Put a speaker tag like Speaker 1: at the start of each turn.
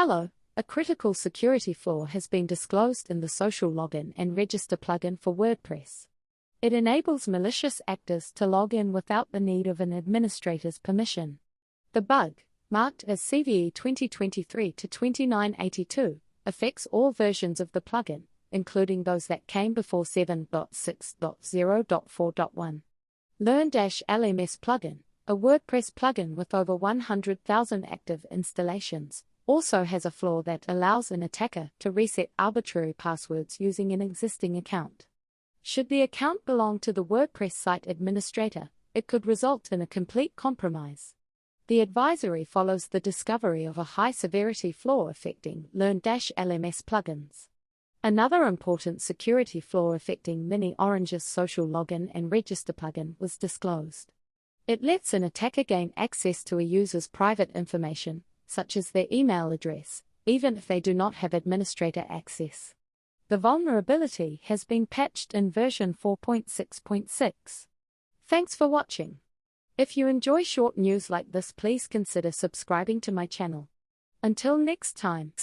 Speaker 1: Hello, a critical security flaw has been disclosed in the Social Login and Register plugin for WordPress. It enables malicious actors to log in without the need of an administrator's permission. The bug, marked as CVE 2023-2982, affects all versions of the plugin, including those that came before 7.6.0.4.1. Learn-LMS plugin, a WordPress plugin with over 100,000 active installations, also has a flaw that allows an attacker to reset arbitrary passwords using an existing account. Should the account belong to the WordPress site administrator, it could result in a complete compromise. The advisory follows the discovery of a high-severity flaw affecting Learn-LMS plugins. Another important security flaw affecting Mini Orange's Social Login and Register plugin was disclosed. It lets an attacker gain access to a user's private information, such as their email address, even if they do not have administrator access. The vulnerability has been patched in version 4.6.6. Thanks for watching. If you enjoy short news like this, please consider subscribing to my channel. Until next time.